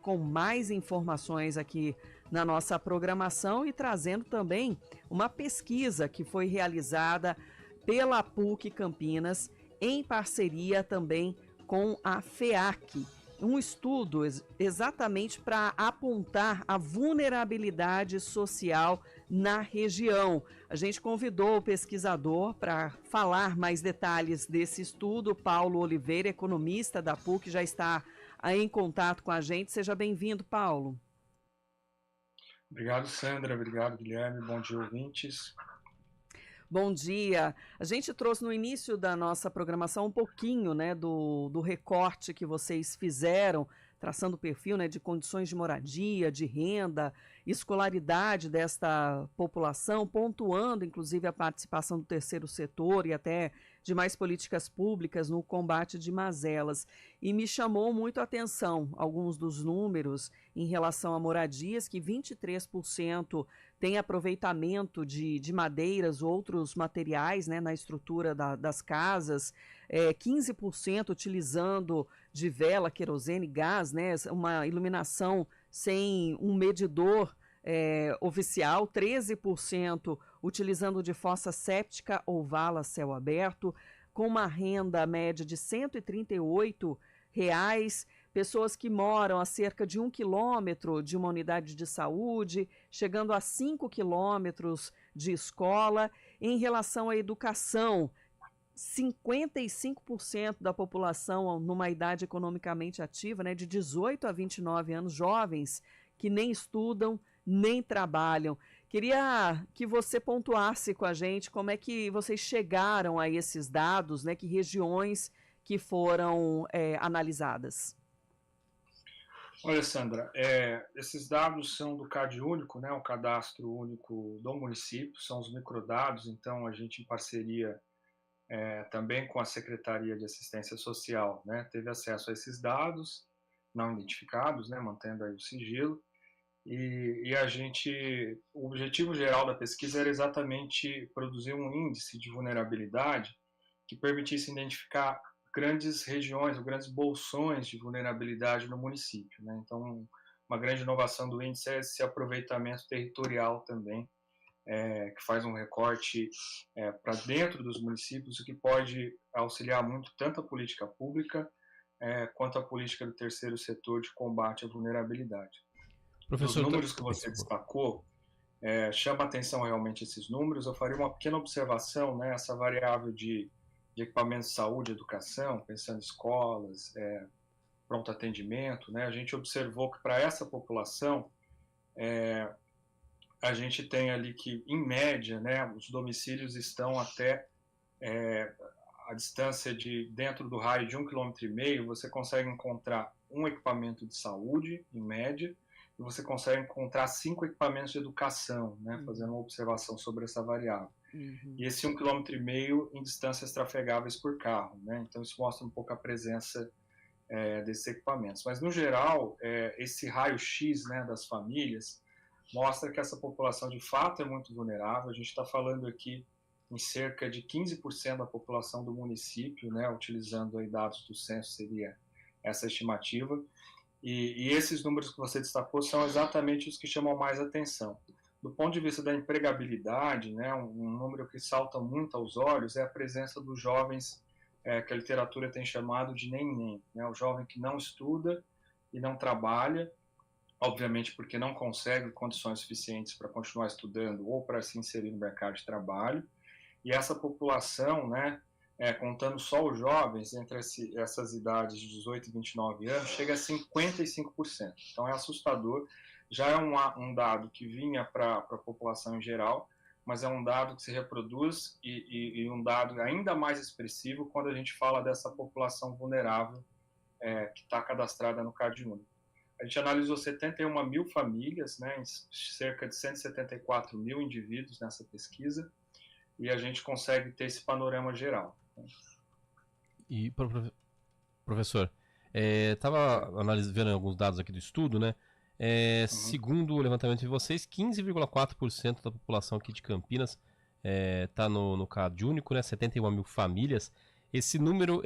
com mais informações aqui na nossa programação e trazendo também uma pesquisa que foi realizada pela PUC Campinas em parceria também com a FEAC. Um estudo exatamente para apontar a vulnerabilidade social na região. A gente convidou o pesquisador para falar mais detalhes desse estudo. Paulo Oliveira, economista da PUC, já está aí em contato com a gente. Seja bem-vindo, Paulo. Obrigado, Sandra. Obrigado, Guilherme. Bom dia, ouvintes. Bom dia. A gente trouxe no início da nossa programação um pouquinho, né, do recorte que vocês fizeram, traçando o perfil, né, de condições de moradia, de renda, escolaridade desta população, pontuando inclusive a participação do terceiro setor e até de mais políticas públicas no combate de mazelas. E me chamou muito a atenção alguns dos números em relação a moradias, que 23% tem aproveitamento de madeiras, outros materiais, né, na estrutura das casas, 15% utilizando de vela, querosene, gás, né, uma iluminação sem um medidor oficial, 13% utilizando de fossa séptica ou vala a céu aberto, com uma renda média de R$ 138, pessoas que moram a cerca de 1 quilômetro de uma unidade de saúde, chegando a 5 quilômetros de escola. Em relação à educação, 55% da população numa idade economicamente ativa, né, de 18 a 29 anos, jovens que nem estudam, nem trabalham. Queria que você pontuasse com a gente como é que vocês chegaram a esses dados, né, que regiões que foram analisadas. Olha, Sandra, esses dados são do CadÚnico, né, o Cadastro Único do Município, são os microdados, então a gente, em parceria também com a Secretaria de Assistência Social, né, teve acesso a esses dados não identificados, né, mantendo aí o sigilo, e o objetivo geral da pesquisa era exatamente produzir um índice de vulnerabilidade que permitisse identificar grandes regiões ou grandes bolsões de vulnerabilidade no município, né? Então, uma grande inovação do índice é esse aproveitamento territorial também, que faz um recorte para dentro dos municípios, o que pode auxiliar muito tanto a política pública quanto a política do terceiro setor de combate à vulnerabilidade. Professor, os números que você destacou, chama atenção realmente esses números. Eu faria uma pequena observação, né, essa variável de equipamentos de saúde e educação, pensando em escolas, pronto atendimento, né, a gente observou que para essa população, a gente tem ali que, em média, né, os domicílios estão até a distância dentro do raio de 1,5 km, você consegue encontrar um equipamento de saúde, em média, e você consegue encontrar 5 equipamentos de educação, né, fazendo uma observação sobre essa variável. E esse 1,5 km em distâncias trafegáveis por carro, né, então isso mostra um pouco a presença desses equipamentos. Mas, no geral, esse raio-x, né, das famílias mostra que essa população, de fato, é muito vulnerável. A gente está falando aqui em cerca de 15% da população do município, né, utilizando aí dados do censo, seria essa estimativa. E esses números que você destacou são exatamente os que chamam mais atenção. Do ponto de vista da empregabilidade, né, um número que salta muito aos olhos é a presença dos jovens, que a literatura tem chamado de nem-nem, né, o jovem que não estuda e não trabalha, obviamente porque não consegue condições suficientes para continuar estudando ou para se inserir no mercado de trabalho, e essa população, né, contando só os jovens, entre essas idades de 18 e 29 anos, chega a 55%. Então é assustador, já é um dado que vinha para a população em geral, mas é um dado que se reproduz e um dado ainda mais expressivo quando a gente fala dessa população vulnerável que está cadastrada no CadÚnico. A gente analisou 71 mil famílias, né, em cerca de 174 mil indivíduos nessa pesquisa, e a gente consegue ter esse panorama geral. E, professor, estava vendo alguns dados aqui do estudo, né? Segundo o levantamento de vocês, 15,4% da população aqui de Campinas está no CadÚnico, né? 71 mil famílias. Esse número,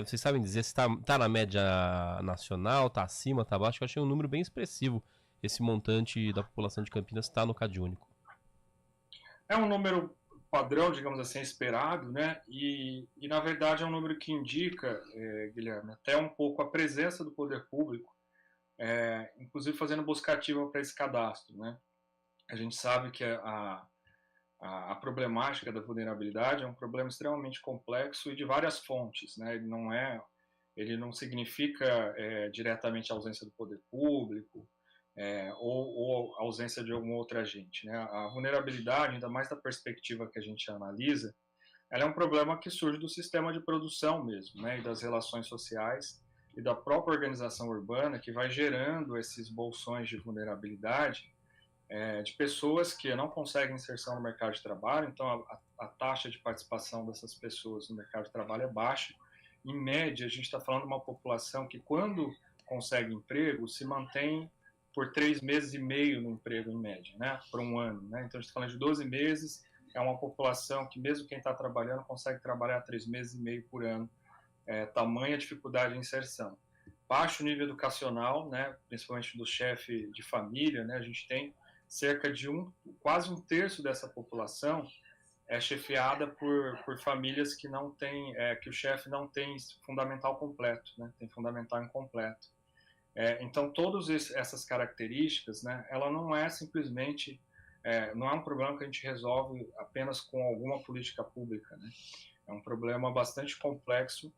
vocês sabem dizer se tá na média nacional, tá acima, tá abaixo? Eu achei um número bem expressivo. Esse montante da população de Campinas está no CadÚnico. É um número padrão, digamos assim, esperado, né? E na verdade é um número que indica, Guilherme, até um pouco a presença do poder público, inclusive fazendo busca ativa para esse cadastro, né? A gente sabe que a problemática da vulnerabilidade é um problema extremamente complexo e de várias fontes, né? Ele não significa diretamente a ausência do poder público, ou ausência de algum outro agente, né? A vulnerabilidade, ainda mais da perspectiva que a gente analisa, ela é um problema que surge do sistema de produção mesmo, né? E das relações sociais e da própria organização urbana, que vai gerando esses bolsões de vulnerabilidade de pessoas que não conseguem inserção no mercado de trabalho. Então a taxa de participação dessas pessoas no mercado de trabalho é baixa. Em média, a gente está falando de uma população que, quando consegue emprego, se mantém por 3 meses e meio no emprego, em média, né? Por um ano, né? Então a gente está falando de 12 meses, é uma população que, mesmo quem está trabalhando, consegue trabalhar 3 meses e meio por ano. Tamanha dificuldade de inserção. Baixo nível educacional, né? Principalmente do chefe de família, né? A gente tem cerca de quase um terço dessa população é chefiada por famílias que não tem, que o chefe não tem fundamental completo, né? Tem fundamental incompleto. Então, todas essas características, né? Ela não é simplesmente, não é um problema que a gente resolve apenas com alguma política pública, né? É um problema bastante complexo,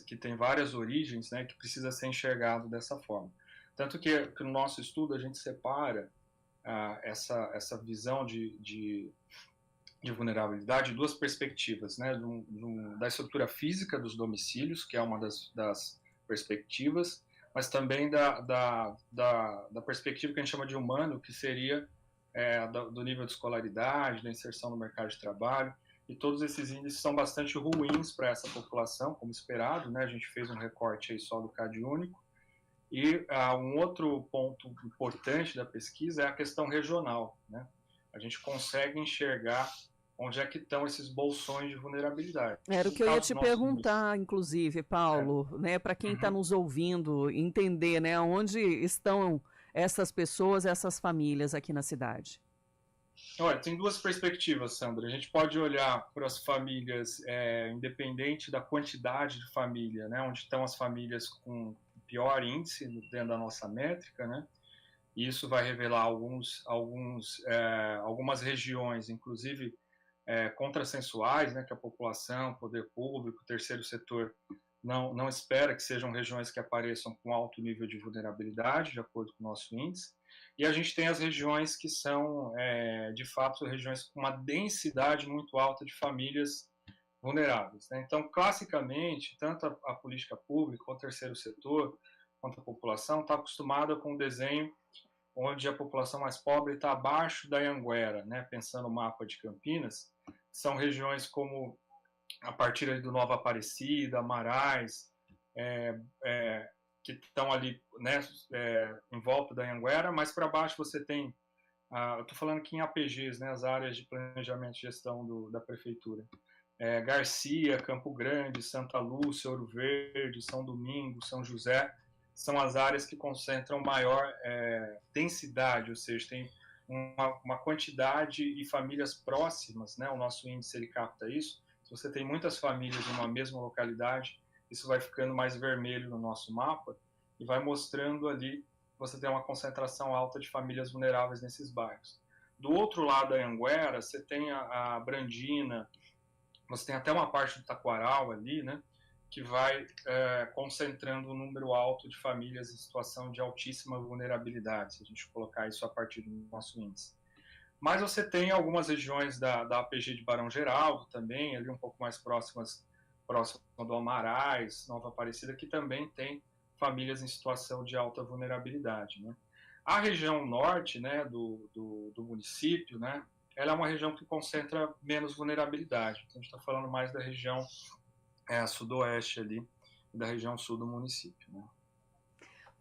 que tem várias origens, né? Que precisa ser enxergado dessa forma. Tanto que no nosso estudo a gente separa essa visão de vulnerabilidade em duas perspectivas, né? Da estrutura física dos domicílios, que é uma das perspectivas, mas também da perspectiva que a gente chama de humano, que seria do nível de escolaridade, da inserção no mercado de trabalho. E todos esses índices são bastante ruins para essa população, como esperado, né? A gente fez um recorte aí só do CadÚnico. E um outro ponto importante da pesquisa é a questão regional, né? A gente consegue enxergar onde é que estão esses bolsões de vulnerabilidade. Era o que eu ia te perguntar, inclusive, Paulo, né, para quem está nos ouvindo, entender, né, onde estão essas pessoas, essas famílias aqui na cidade. Olha, tem duas perspectivas, Sandra. A gente pode olhar para as famílias, independente da quantidade de família, né, onde estão as famílias com pior índice dentro da nossa métrica, né? E isso vai revelar algumas regiões, inclusive contrassensuais, né? Que a população, poder público, terceiro setor não espera que sejam regiões que apareçam com alto nível de vulnerabilidade, de acordo com o nosso índice. E a gente tem as regiões que são, de fato, regiões com uma densidade muito alta de famílias vulneráveis, né? Então, classicamente, tanto a política pública, quanto o terceiro setor, quanto a população, está acostumada com um desenho onde a população mais pobre está abaixo da Anhanguera, né? Pensando no mapa de Campinas, são regiões como a partir do Nova Aparecida, Marais, que estão ali, né, em volta da Anhanguera, mas para baixo você tem, eu estou falando aqui em APGs, né, as áreas de planejamento e gestão da prefeitura. Garcia, Campo Grande, Santa Lúcia, Ouro Verde, São Domingos, São José, são as áreas que concentram maior densidade, ou seja, tem uma quantidade e famílias próximas, né? O nosso índice ele capta isso. Se você tem muitas famílias em uma mesma localidade, isso vai ficando mais vermelho no nosso mapa e vai mostrando ali que você tem uma concentração alta de famílias vulneráveis nesses bairros. Do outro lado da Anhanguera, você tem a Brandina, você tem até uma parte do Taquaral ali, né, que vai concentrando um número alto de famílias em situação de altíssima vulnerabilidade, se a gente colocar isso a partir do nosso índice. Mas você tem algumas regiões da APG de Barão Geraldo também, ali um pouco mais próximo do Amarais, Nova Aparecida, que também tem famílias em situação de alta vulnerabilidade, né? A região norte, né, do município, né, ela é uma região que concentra menos vulnerabilidade. Então, a gente está falando mais da região sudoeste ali, da região sul do município, né?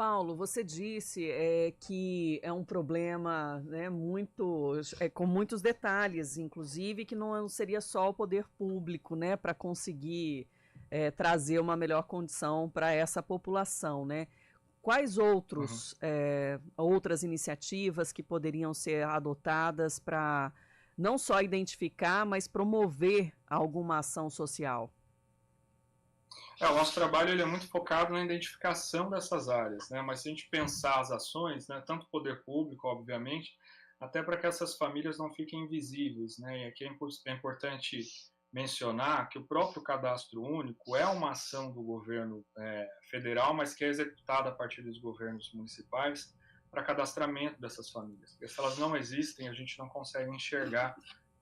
Paulo, você disse que é um problema, né, com muitos detalhes, inclusive que não seria só o poder público, né, para conseguir trazer uma melhor condição para essa população, né? Quais outras iniciativas que poderiam ser adotadas para não só identificar, mas promover alguma ação social? O nosso trabalho ele é muito focado na identificação dessas áreas, né? Mas se a gente pensar as ações, né, tanto o poder público, obviamente, até para que essas famílias não fiquem invisíveis, né? E aqui é importante mencionar que o próprio Cadastro Único é uma ação do governo federal, mas que é executada a partir dos governos municipais para cadastramento dessas famílias. Porque se elas não existem, a gente não consegue enxergar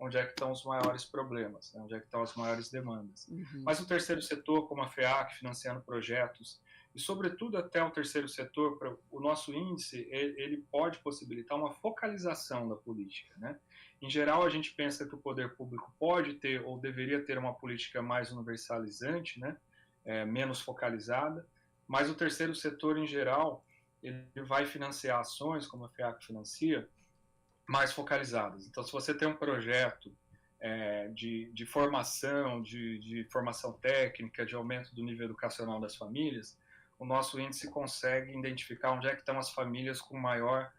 onde é que estão os maiores problemas, né? Onde é que estão as maiores demandas. Uhum. Mas o terceiro setor, como a FEAC, financiando projetos, e sobretudo até o terceiro setor, o nosso índice, ele pode possibilitar uma focalização da política, né? Em geral, a gente pensa que o poder público pode ter ou deveria ter uma política mais universalizante, né? Menos focalizada, mas o terceiro setor, em geral, ele vai financiar ações, como a FEAC financia, mais focalizadas. Então, se você tem um projeto de formação, de formação técnica, de aumento do nível educacional das famílias, o nosso índice consegue identificar onde é que estão as famílias com maior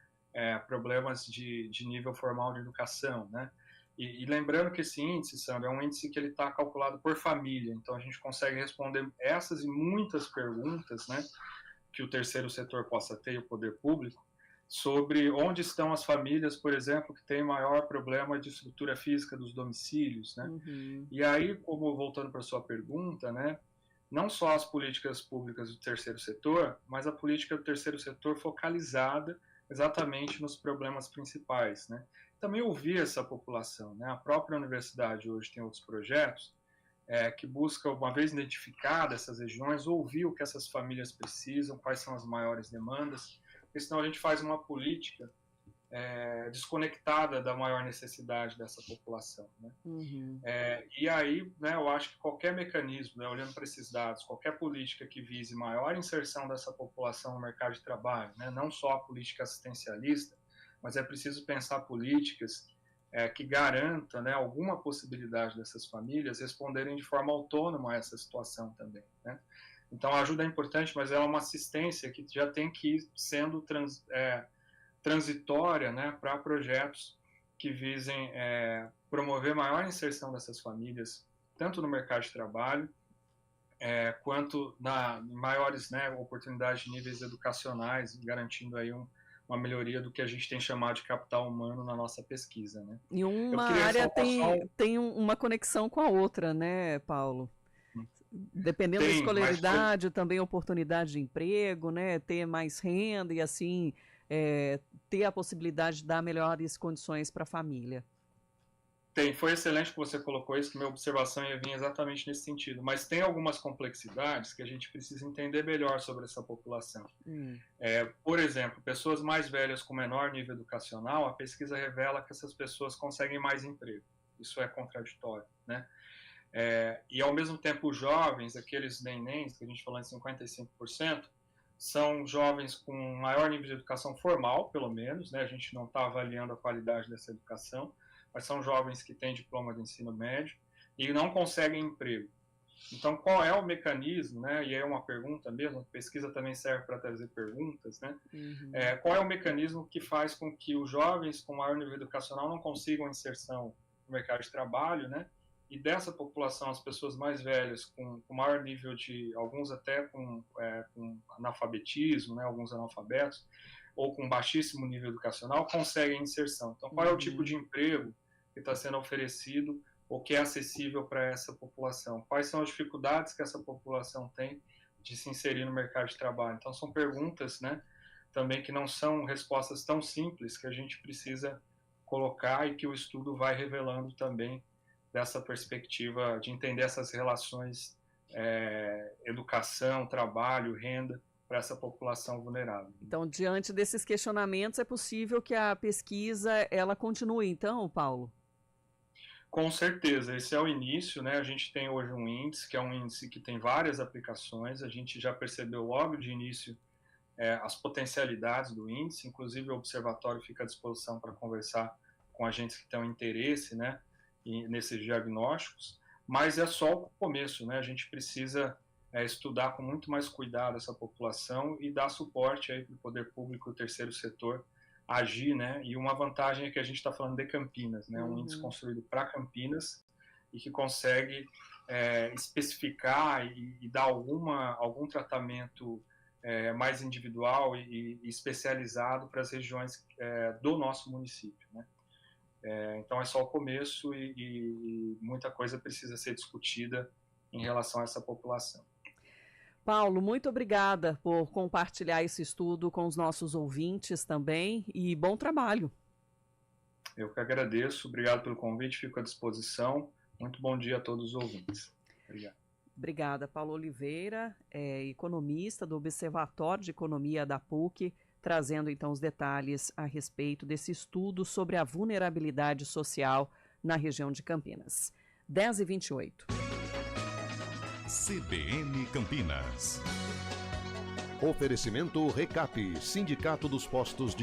problemas de nível formal de educação, né? E lembrando que esse índice, Sandra, é um índice que ele está calculado por família, então a gente consegue responder essas e muitas perguntas, né, que o terceiro setor possa ter, o poder público, sobre onde estão as famílias, por exemplo, que têm maior problema de estrutura física dos domicílios, né? Uhum. E aí, como voltando para a sua pergunta, né, não só as políticas públicas do terceiro setor, mas a política do terceiro setor focalizada exatamente nos problemas principais, né? Também ouvir essa população, né? A própria universidade hoje tem outros projetos que busca, uma vez identificadas essas regiões, ouvir o que essas famílias precisam, quais são as maiores demandas, porque senão a gente faz uma política desconectada da maior necessidade dessa população, né? Uhum. E aí, né, eu acho que qualquer mecanismo, né, olhando para esses dados, qualquer política que vise maior inserção dessa população no mercado de trabalho, né, não só a política assistencialista, mas é preciso pensar políticas que garantam, né, alguma possibilidade dessas famílias responderem de forma autônoma a essa situação também, né? Então, a ajuda é importante, mas ela é uma assistência que já tem que ir sendo transitória, né, para projetos que visem promover maior inserção dessas famílias, tanto no mercado de trabalho, quanto em maiores, né, oportunidades de níveis educacionais, garantindo aí uma melhoria do que a gente tem chamado de capital humano na nossa pesquisa, né? E uma área tem uma conexão com a outra, né, Paulo? Dependendo da escolaridade, também oportunidade de emprego, né, ter mais renda e assim ter a possibilidade de dar melhores condições para a família. Foi excelente que você colocou isso, que minha observação ia vir exatamente nesse sentido, mas tem algumas complexidades que a gente precisa entender melhor sobre essa população. Por exemplo, pessoas mais velhas com menor nível educacional, a pesquisa revela que essas pessoas conseguem mais emprego. Isso é contraditório, né? E ao mesmo tempo os jovens, aqueles nenéns, que a gente falou em 55%, são jovens com maior nível de educação formal, pelo menos, né? A gente não está avaliando a qualidade dessa educação, mas são jovens que têm diploma de ensino médio e não conseguem emprego. Então, qual é o mecanismo, né? E é uma pergunta mesmo, a pesquisa também serve para trazer perguntas, né? Uhum. Qual é o mecanismo que faz com que os jovens com maior nível educacional não consigam inserção no mercado de trabalho, né? E dessa população, as pessoas mais velhas, com maior nível de, alguns até com analfabetismo, né, alguns analfabetos, ou com baixíssimo nível educacional, conseguem inserção. Então, qual é o tipo de emprego que está sendo oferecido ou que é acessível para essa população? Quais são as dificuldades que essa população tem de se inserir no mercado de trabalho? Então, são perguntas, né, também que não são respostas tão simples, que a gente precisa colocar e que o estudo vai revelando também dessa perspectiva de entender essas relações educação, trabalho, renda para essa população vulnerável. Então, diante desses questionamentos, é possível que a pesquisa ela continue, então, Paulo? Com certeza, esse é o início, né? A gente tem hoje um índice, que é um índice que tem várias aplicações, a gente já percebeu logo de início as potencialidades do índice, inclusive o observatório fica à disposição para conversar com agentes que tenham interesse, né, nesses diagnósticos, mas é só o começo, né? A gente precisa estudar com muito mais cuidado essa população e dar suporte aí para o poder público e o terceiro setor agir, né? E uma vantagem é que a gente está falando de Campinas, né? Um índice construído para Campinas e que consegue especificar e dar algum tratamento mais individual e especializado para as regiões do nosso município, né? Então é só o começo e muita coisa precisa ser discutida em relação a essa população. Paulo, muito obrigada por compartilhar esse estudo com os nossos ouvintes também e bom trabalho. Eu que agradeço, obrigado pelo convite, fico à disposição. Muito bom dia a todos os ouvintes. Obrigado. Obrigada, Paulo Oliveira, economista do Observatório de Economia da PUC, trazendo então os detalhes a respeito desse estudo sobre a vulnerabilidade social na região de Campinas. 10h28. CBN Campinas. Oferecimento Recap, Sindicato dos Postos de